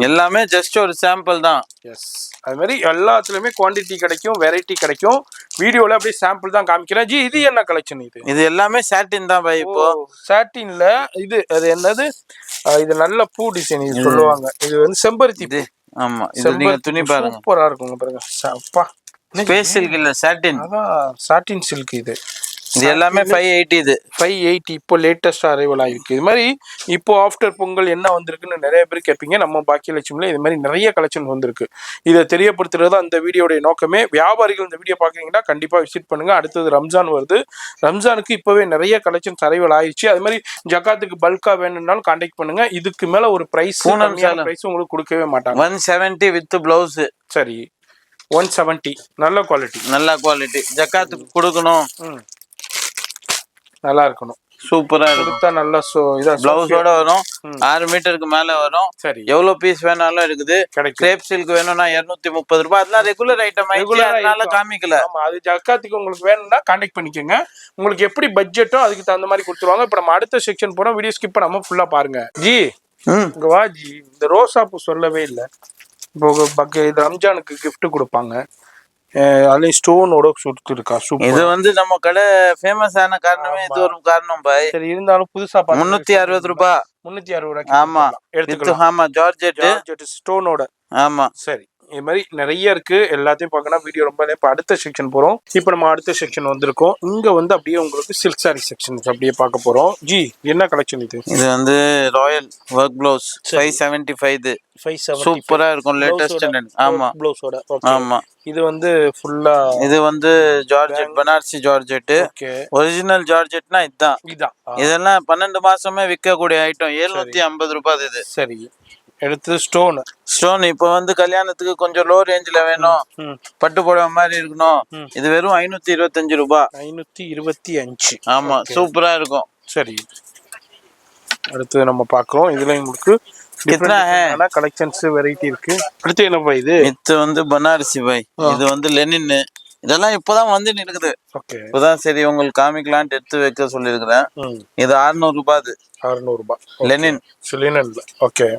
Speaker 1: எல்லாமே ஜஸ்ட் ஒரு சாம்பிள் தான்.
Speaker 2: எஸ், அது மாதிரி எல்லாத்துலயுமே குவாண்டிட்டி கிடைக்கும், வெரைட்டி கிடைக்கும். வீடியோல அப்படியே சாம்பிள் தான் காமிக்கிறேன் ஜி. இது என்ன கலெக்ஷன்? இது
Speaker 1: எல்லாமே சாட்டின் தான் பாய். இப்போ
Speaker 2: சாட்டின்ல இது அது என்னது? இது நல்ல பூ டிசைன் இது சொல்லுவாங்க. இது வந்து செம்பருத்தி பூ.
Speaker 1: ஆமா, இது நீங்க துணி பாருங்க,
Speaker 2: சூப்பரா இருக்குங்க பாருங்க. அப்பா,
Speaker 1: ஸ்பேஸ் சில்க் இல்ல, சாட்டின்.
Speaker 2: அதான் சாட்டின் சில்க். இது
Speaker 1: எல்லாமே 580. இது
Speaker 2: 580 இப்போ லேட்டஸ்ட் அரைவல் ஆயிருக்கு. இது மாதிரி இப்போ ஆஃப்டர் பொங்கல் என்ன வந்திருக்குன்னு நிறைய பேர் கேட்பீங்க. நம்ம பாக்கியலட்சுமில இது மாதிரி நிறைய கலெக்ஷன் வந்திருக்கு. இதை தெரியப்படுத்துறது தான் அந்த வீடியோடைய நோக்கமே. வியாபாரிகள் இந்த வீடியோ பார்க்குறீங்கன்னா கண்டிப்பாக விசிட் பண்ணுங்க. அடுத்தது ரம்ஜான் வருது. ரம்ஜானுக்கு இப்போவே நிறைய கலெக்ஷன்ஸ் அரைவல் ஆயிடுச்சு. அது மாதிரி ஜக்காத்துக்கு பல்கா வேணும்னாலும் கான்டாக்ட் பண்ணுங்க. இதுக்கு மேல ஒரு பிரைஸ் உங்களுக்கு கொடுக்கவே மாட்டாங்க.
Speaker 1: 170 வித் பிளவுஸ்.
Speaker 2: சரி, 170. நல்ல குவாலிட்டி.
Speaker 1: ஜக்காத்துக்கு கொடுக்கணும்,
Speaker 2: நல்லா இருக்கணும்,
Speaker 1: சூப்பரா இருக்கும்.
Speaker 2: நல்லா
Speaker 1: பிளவுஸோட வரும். 6 மீட்டருக்கு மேல வரும்.
Speaker 2: சரி,
Speaker 1: எவ்வளவு பீஸ் வேணாலும் இருக்குது. கிரேப் சில்க் வேணும்னா 230 ரூபாய். அதெல்லாம் ரெகுலர் ஐட்டம், அதனால காமிக்கல.
Speaker 2: ஆமா, அது ஜக்காத்துக்கு உங்களுக்கு வேணும்னா கான்டாக்ட் பண்ணிக்கோங்க. உங்களுக்கு எப்படி பட்ஜெட்டோ அதுக்கு தகுந்த மாதிரி கொடுத்துருவாங்க. இப்ப நம்ம அடுத்த செக்ஷன் போறோம். வீடியோ ஸ்கிப் பண்ணாம ஃபுல்லா பாருங்க ஜி. இங்க வா ஜி. இந்த ரோசா பூ சொல்லவே இல்லை. இப்போ இது ரம்ஜானுக்கு கிஃப்ட் கொடுப்பாங்க. அதுலயும் ஸ்டோனோட சுட்டு இருக்கா. சூப்பர்.
Speaker 1: இது வந்து நம்ம கடை ஃபேமஸ் ஆன காரணமே இது ஒரு காரணம் பாய்.
Speaker 2: சரி, இருந்தாலும் புதுசா
Speaker 1: 360 ரூபாய்.
Speaker 2: 360 ரூபாய்.
Speaker 1: ஆமா,
Speaker 2: எடுத்துக்கலாம்.
Speaker 1: ஆமா, ஜார்ஜெட்
Speaker 2: ஸ்டோனோட.
Speaker 1: ஆமா.
Speaker 2: சரி, இது மாதிரி நிறைய இருக்கு. எல்லாத்தையும் பார்க்கணும். வீடியோ ரொம்ப இப்போ அடுத்த செக்ஷன் போறோம். இப்போ நம்ம அடுத்த செக்ஷன் வந்திருக்கோம். இங்க வந்து அப்படியே உங்களுக்கு சில்க் சாரி செக்ஷன் அப்படியே பார்க்க போறோம். ஜி, என்ன கலெக்ஷன் இது?
Speaker 1: இது வந்து ராயல் ஒர்க் ப்ளவுஸ் 575. இது
Speaker 2: 570
Speaker 1: சூப்பரா இருக்கும், லேட்டஸ்ட். ஆமா,
Speaker 2: ப்ளவுஸோட.
Speaker 1: ஆமா.
Speaker 2: இது வந்து ஃபுல்லா
Speaker 1: இது வந்து ஜார்ஜெட், பனாரசி ஜார்ஜெட். ஒரிஜினல் ஜார்ஜெட்னா இதுதான். இதெல்லாம் 12 மாசமே விற்கக்கூடிய ஐட்டம். 750 ரூபாய் இது.
Speaker 2: சரி, எடுத்து ஸ்டோன்.
Speaker 1: இப்போ வந்து கல்யாணத்துக்கு கொஞ்சம் லோ ரேஞ்சில வேணும், பட்டு புடவை மாதிரி இருக்கணும். இது வெறும் 525 ரூபாய்.
Speaker 2: 525.
Speaker 1: ஆமா, சூப்பரா இருக்கும்.
Speaker 2: சரி, அடுத்து நம்ம பாக்குறோம். இதுல உங்களுக்கு கலெக்ஷன்ஸ் வெரைட்டி இருக்கு. அடுத்து என்ன பாய்? இது
Speaker 1: வந்து பனாரசி பாய். இது வந்து லெனின். இதெல்லாம் இப்பதான் வந்து இருக்குது. இப்பதான் சரி உங்களுக்கு காமிக்கலான்ட்டு எடுத்து வைக்க சொல்லிருக்கிறேன். இது 600 ரூபாய்.
Speaker 2: 600 ரூபாய்
Speaker 1: லெனின்.
Speaker 2: ஓகே.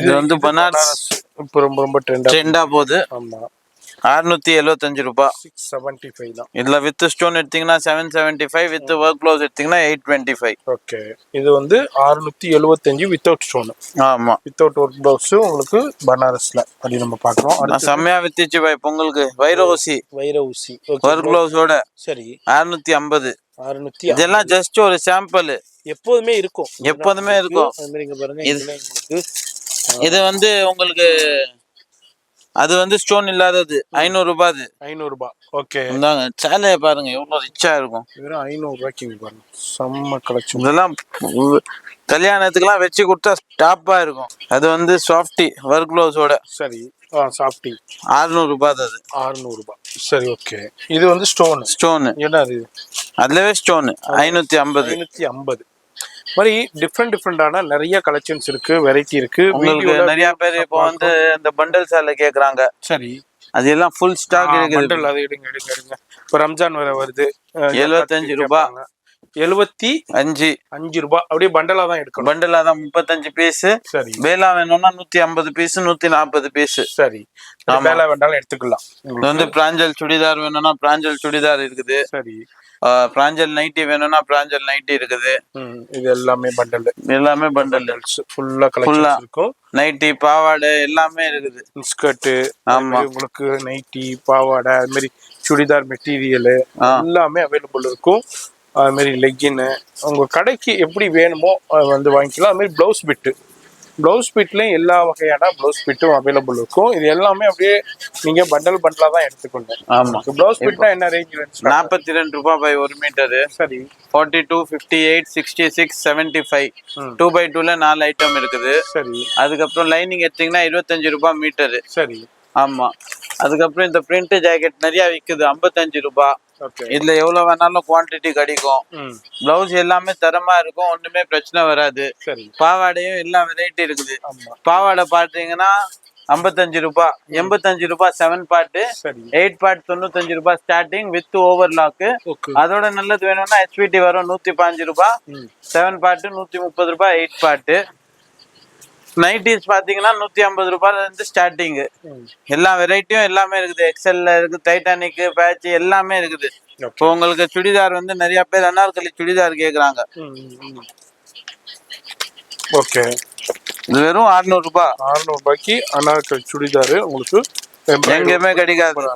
Speaker 1: இது வந்து பனாரஸ்
Speaker 2: இப்போ ரொம்ப
Speaker 1: ட்ரெண்டா போகுது.
Speaker 2: ஆமா,
Speaker 1: 675 ரூபாய்.
Speaker 2: 675 தான்.
Speaker 1: இதுல வித் ஸ்டோன் எடுத்தீங்கன்னா 775, வித் ஒர்க் ப்ளவுஸ் எடுத்தீங்கன்னா 825.
Speaker 2: ஓகே. இது வந்து 675 வித்தவுட் ஸ்டோன்.
Speaker 1: ஆமா,
Speaker 2: வித்தவுட் ஒர்க் ப்ளவுஸ் உங்களுக்கு பனாரஸ்ல அப்படி நம்ம பார்க்கறோம்.
Speaker 1: செம்மையா வித்துச்சு பாய் பொங்கலுக்கு. வைர ஊசி ஒர்க் ப்ளவுஸோட. சரி, 650. இதெல்லாம் ஜஸ்ட் ஒரு சாம்பிள்.
Speaker 2: எப்போதுமே இருக்கும்.
Speaker 1: அது மாதிரி இங்க பாருங்க. இது வந்து உங்களுக்கு அது வந்து ஸ்டோன் இல்லாதது 500 ரூபாய்.
Speaker 2: 500 ரூபாய். ஓகே.
Speaker 1: இந்தாங்க சேலைய பாருங்க, எவ்வளவு ரிச்சா இருக்கும்.
Speaker 2: வெறும் 500 ரூபாய்க்கு பாருங்க. செம்ம கலெக்ஷன்.
Speaker 1: இதெல்லாம் கல்யாணத்துக்குலாம் வச்சு கொடுத்தா டாப்பா இருக்கும். அது வந்து சாஃப்டி ஒர்க் ப்ளவுஸோட.
Speaker 2: சரி, சாஃப்டி.
Speaker 1: 600 ரூபாய். அது
Speaker 2: 600 ரூபாய். சரி, ஓகே. இது வந்து ஸ்டோன். என்ன அது?
Speaker 1: அதுலவே ஸ்டோன் 550.
Speaker 2: மாதிரி டிஃப்ரெண்டான நிறைய கலெக்ஷன்ஸ் இருக்கு, வெரைட்டி இருக்கு.
Speaker 1: உங்களுக்கு நிறைய பேர் இப்போ வந்து இந்த பண்டல் சேலை கேக்குறாங்க.
Speaker 2: சரி,
Speaker 1: அது எல்லாம் ஃபுல் ஸ்டாக் இருக்குது.
Speaker 2: பண்டல் அது எடுங்க. இப்போ ரம்ஜான் வேற வருது.
Speaker 1: 75 ரூபாய்.
Speaker 2: 75 ரூபாய். அப்படியே பண்டலா தான் எடுக்கணும்.
Speaker 1: பண்டலா தான் 35 பீஸ். சரி, வேலா வேணும்னா 150 பீஸ், 140 பீஸ்.
Speaker 2: சரி, வேலா வேண்டாலும் எடுத்துக்கலாம்.
Speaker 1: இது வந்து பிராஞ்சல் சுடிதார் வேணும்னா பிராஞ்சல் சுடிதார் இருக்குது.
Speaker 2: சரி,
Speaker 1: பிராஞ்சல் நைட்டி வேணும்னா பிராஞ்சல் நைட்டி இருக்குது.
Speaker 2: இது எல்லாமே பண்டல். ஃபுல்லா கலெக்ஷன்ஸ் இருக்கும்.
Speaker 1: நைட்டி, பாவாடை எல்லாமே இருக்குது.
Speaker 2: ஸ்கர்ட். ஆமா, உங்களுக்கு நைட்டி, பாவாடை, அது மாதிரி சுடிதார் மெட்டீரியல் எல்லாமே அவைலபிள் இருக்கும். அது மாதிரி லெக்கின்னு உங்க கடைக்கு எப்படி வேணுமோ வந்து வாங்கிக்கலாம். அது மாதிரி பிளவுஸ் பிட்லயும் எல்லா வகையான பிளவுஸ் பிட்டும் அவைலபிள் இருக்கும். இது எல்லாமே அப்படியே நீங்க பண்டலா தான் எடுத்துக்கணும். ஆமா, பிளவுஸ் பிட்னா என்ன ரேஞ்ச்?
Speaker 1: 42 ரூபாய் ஒரு மீட்டர்.
Speaker 2: சரி,
Speaker 1: 42, 58, 66, 75. 2x2ல 4 ஐட்டம் இருக்குது.
Speaker 2: சரி,
Speaker 1: அதுக்கப்புறம் லைனிங் எடுத்தீங்கன்னா 25 ரூபாய் மீட்டரு.
Speaker 2: சரி,
Speaker 1: ஆமா. அதுக்கப்புறம் இந்த பிரிண்ட் ஜாக்கெட் நிறைய விற்குது, 55 ரூபாய்.
Speaker 2: ஓகே.
Speaker 1: இதுல எவ்வளவு வேணாலும் குவாண்டிட்டி கிடைக்கும்.
Speaker 2: ம்.
Speaker 1: பிளவுஸ் எல்லாமே தரமா இருக்கும், ஒண்ணுமே பிரச்சனை வராது.
Speaker 2: சரி.
Speaker 1: பாவாடையும் எல்லா வெரைட்டி இருக்குது.
Speaker 2: ஆமா.
Speaker 1: பாவாடை பாத்தீங்கன்னா 55 ரூபாய், 85 ரூபாய் 7 பார்ட்,
Speaker 2: சரி.
Speaker 1: 8 பார்ட் 95 ரூபாய் ஸ்டார்டிங் வித் ஓவர்லாக்.
Speaker 2: ஓகே.
Speaker 1: அதோட நல்லது வேணும்னா HPT வரும் 115 ரூபாய், 7 பார்ட் 130 ரூபாய், 8 பார்ட். நைட்டிஸ் பாத்தீங்கன்னா 150 ரூபாயில இருந்து ஸ்டார்டிங். எல்லா வெரைட்டியும் எல்லாமே இருக்குது. எக்ஸல்ல இருக்கு, டைட்டானிக், பேட்ச் எல்லாமே இருக்குது. இப்போ உங்களுக்கு சுடிதார் வந்து நிறைய பேர் அனார்கலி சுடிதார் கேக்குறாங்க.
Speaker 2: ஓகே.
Speaker 1: இது வெறும் 600 ரூபாய்.
Speaker 2: 600 ரூபாய்க்கு அனார்கலி சுடிதார் உங்களுக்கு
Speaker 1: எங்கேயுமே கிடைக்காது.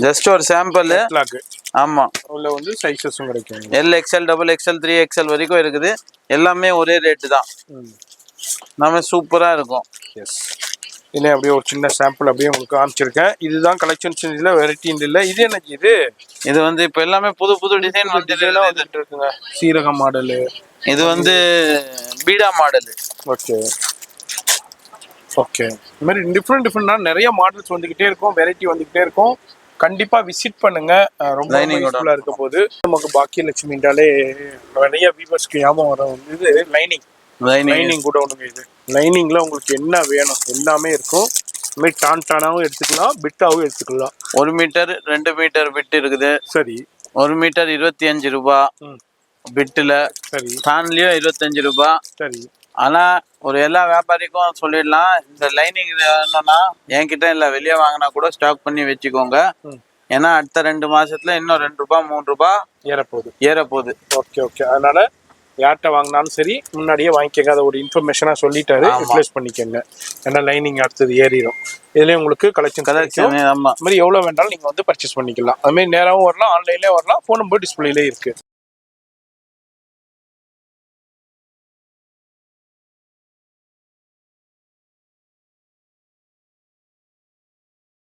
Speaker 1: ஜஸ்ட் ஒரு சாம்பிள். ஆமா,
Speaker 2: உள்ள வந்து சைஸஸும் கிடைக்கும்.
Speaker 1: LXL, XXL, 3XL வரைக்கும் இருக்குது. எல்லாமே ஒரே ரேட்டு தான். எல்லாமே சூப்பரா இருக்கும்.
Speaker 2: எஸ். இல்லை அப்படியே ஒரு சின்ன சாம்பிள் அப்படியே உங்களுக்கு காமிச்சிருக்கேன். இதுதான் கலெக்ஷன்ஸ், இதுல வெரைட்டி இல்லை. இது எனக்கு இது
Speaker 1: வந்து இப்போ எல்லாமே புது புது டிசைன் வந்துட்டு
Speaker 2: இருக்குங்க. சீரக மாடலு,
Speaker 1: இது வந்து பீடா மாடல்.
Speaker 2: ஓகே. ஓகே. இந்த மாதிரி டிஃப்ரெண்டாக நிறைய மாடல்ஸ் வந்துகிட்டே இருக்கும், வெரைட்டி வந்துகிட்டே இருக்கும். கண்டிப்பா விசிட் பண்ணுங்க, ரொம்ப யூஸ்ஃபுல்லா இருக்க போது. நமக்கு பாக்கியலட்சுமின்றாலே நிறைய வியூவர்ஸ்க்கு ஞாபகம் வர வந்து லைனிங் கூட ஒண்ணுங்க. இது லைனிங்ல உங்களுக்கு என்ன வேணும் எல்லாமே இருக்கும். இதுமாதிரி டான்டானாவும் எடுத்துக்கலாம், பிட்டாவும் எடுத்துக்கலாம்.
Speaker 1: 1 மீட்டர் 2 மீட்டர் பிட் இருக்குது.
Speaker 2: சரி.
Speaker 1: 1 மீட்டர் 25 ரூபாய் பிட்டுல.
Speaker 2: சரி.
Speaker 1: டான்லயும் 25 ரூபாய்.
Speaker 2: சரி.
Speaker 1: ஆனா ஒரு எல்லா வியாபாரிக்கும் சொல்லிடலாம், இந்த லைனிங் வேணும்னா என்கிட்ட இல்ல, வெளியே வாங்கினா கூட ஸ்டாக் பண்ணி வச்சுக்கோங்க. ஏன்னா அடுத்த 2 மாசத்துல இன்னும் 2 ரூபாய் 3 ரூபாய் ஏறப்போகுது.
Speaker 2: ஓகே. ஓகே. அதனால யார்கிட்ட வாங்கினாலும் சரி முன்னாடியே வாங்கிக்கங்க. அதை ஒரு இன்ஃபர்மேஷனா சொல்லிட்டாரு, ரிப்ளேஸ் பண்ணிக்கங்க. ஏன்னா லைனிங் அடுத்தது ஏறிடும். இதுலயே உங்களுக்கு கலெக்ஷன்
Speaker 1: ஆமா,
Speaker 2: மாதிரி எவ்வளவு வேண்டாலும் நீங்க வந்து பர்ச்சேஸ் பண்ணிக்கலாம். அது மாதிரி நேராவும் வரலாம், ஆன்லைன்லயே வரலாம், போன் நம்பர் டிஸ்பிளேல இருக்கு.